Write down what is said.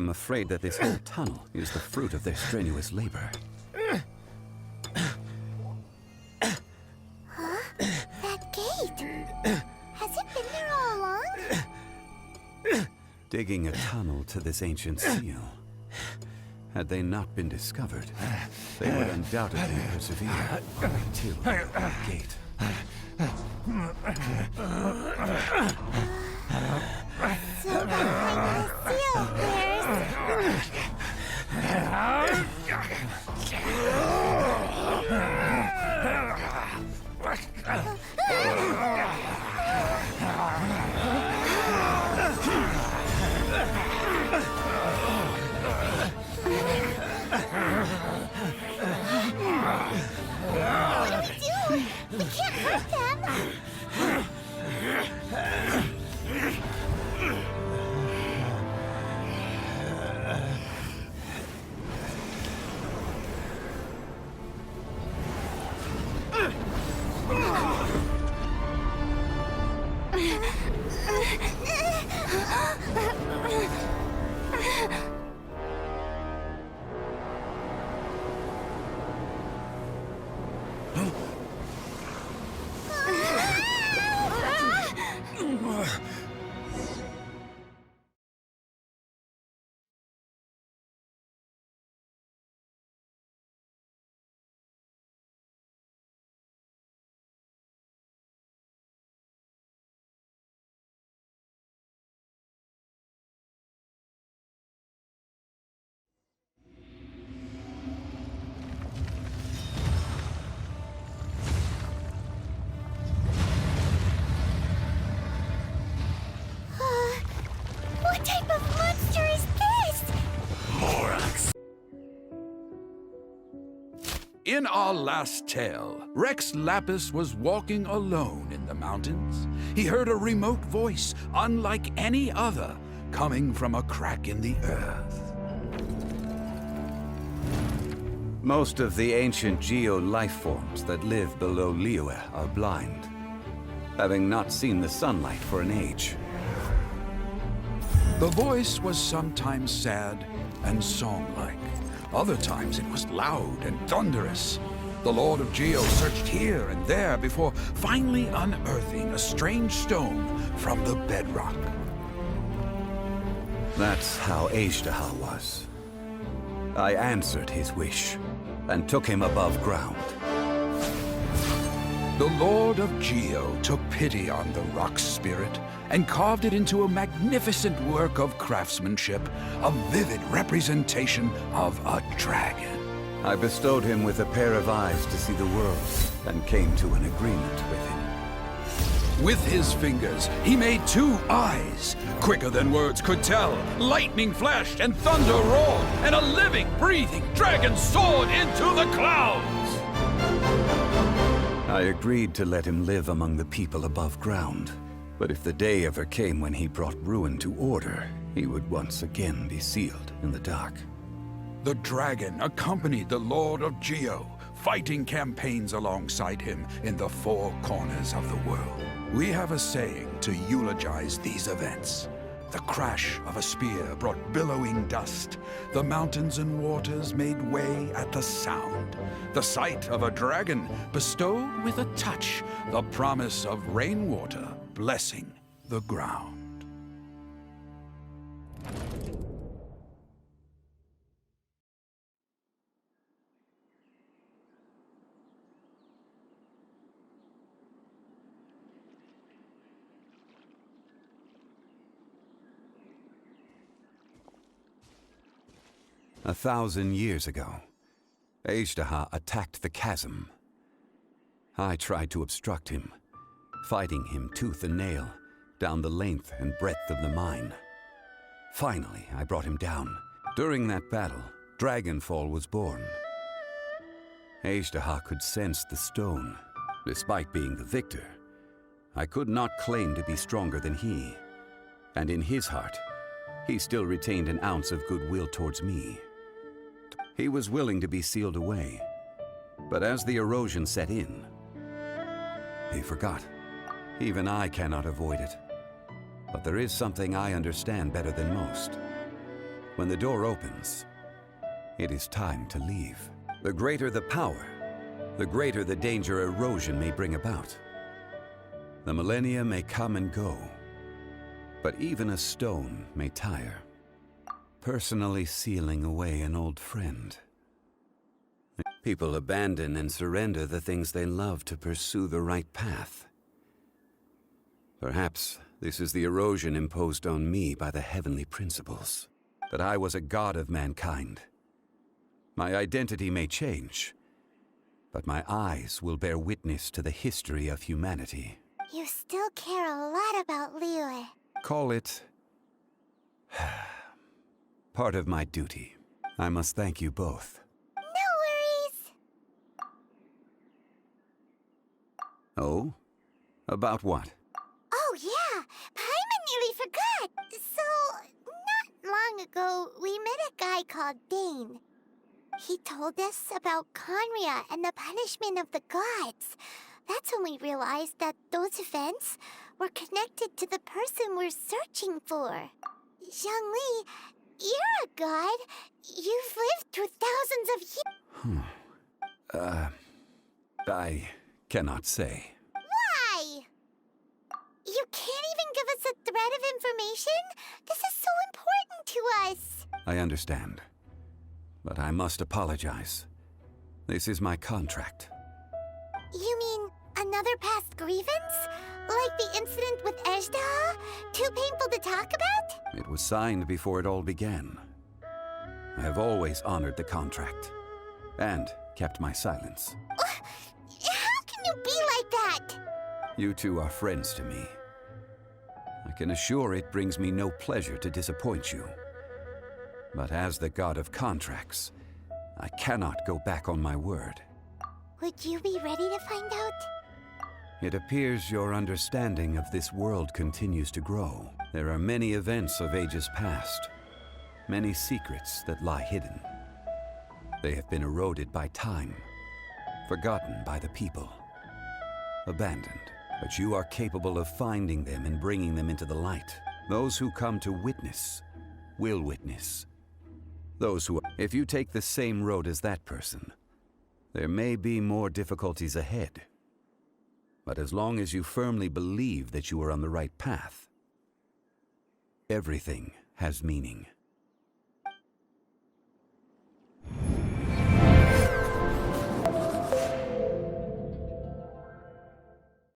am afraid that this whole tunnel is the fruit of their strenuous labor. Huh? That gate! Has it been there all along? Digging a tunnel to this ancient seal. Had they not been discovered, they would undoubtedly persevere until the gate. So behind the seal, there's... What are you doing? We can't hurt them! What type of monster is this? Morax. In our last tale, Rex Lapis was walking alone in the mountains. He heard a remote voice, unlike any other, coming from a crack in the earth. Most of the ancient geo-life forms that live below Liyue are blind, having not seen the sunlight for an age. The voice was sometimes sad and song-like. Other times it was loud and thunderous. The Lord of Geo searched here and there before finally unearthing a strange stone from the bedrock. That's how Azhdaha was. I answered his wish and took him above ground. The Lord of Geo took pity on the rock spirit and carved it into a magnificent work of craftsmanship, a vivid representation of a dragon. I bestowed him with a pair of eyes to see the world and came to an agreement with him. With his fingers, he made 2 eyes. Quicker than words could tell, lightning flashed and thunder roared, and a living, breathing dragon soared into the clouds. I agreed to let him live among the people above ground. But if the day ever came when he brought ruin to order, he would once again be sealed in the dark. The dragon accompanied the Lord of Geo, fighting campaigns alongside him in the 4 corners of the world. We have a saying to eulogize these events. The crash of a spear brought billowing dust. The mountains and waters made way at the sound. The sight of a dragon bestowed with a touch the promise of rainwater blessing the ground. A 1,000 years ago, Azhdaha attacked the chasm. I tried to obstruct him, fighting him tooth and nail down the length and breadth of the mine. Finally, I brought him down. During that battle, Dragonfall was born. Azhdaha could sense the stone. Despite being the victor, I could not claim to be stronger than he. And in his heart, he still retained an ounce of goodwill towards me. He was willing to be sealed away. But as the erosion set in, he forgot. Even I cannot avoid it. But there is something I understand better than most. When the door opens, it is time to leave. The greater the power, the greater the danger erosion may bring about. The millennia may come and go, but even a stone may tire. Personally sealing away an old friend. People abandon and surrender the things they love to pursue the right path. Perhaps this is the erosion imposed on me by the heavenly principles, that I was a god of mankind. My identity may change, but my eyes will bear witness to the history of humanity. You still care a lot about Liyue. Call it part of my duty. I must thank you both. No worries. Oh? About what? Oh yeah, Paimon nearly forgot. So, not long ago, we met a guy called Dane. He told us about Conria and the punishment of the gods. That's when we realized that those events were connected to the person we're searching for. Zhongli, you're a god. You've lived through thousands of years. I cannot say. Why? You can't even give us a thread of information? This is so important to us. I understand. But I must apologize. This is my contract. You mean another past grievance? Like the incident with Azhdaha? Too painful to talk about? It was signed before it all began. I have always honored the contract. And kept my silence. How can you be like that? You two are friends to me. I can assure it brings me no pleasure to disappoint you. But as the god of contracts, I cannot go back on my word. Would you be ready to find out? It appears your understanding of this world continues to grow. There are many events of ages past, many secrets that lie hidden. They have been eroded by time, forgotten by the people, abandoned. But you are capable of finding them and bringing them into the light. Those who come to witness will witness. Those who, if you take the same road as that person, there may be more difficulties ahead. But as long as you firmly believe that you are on the right path, everything has meaning.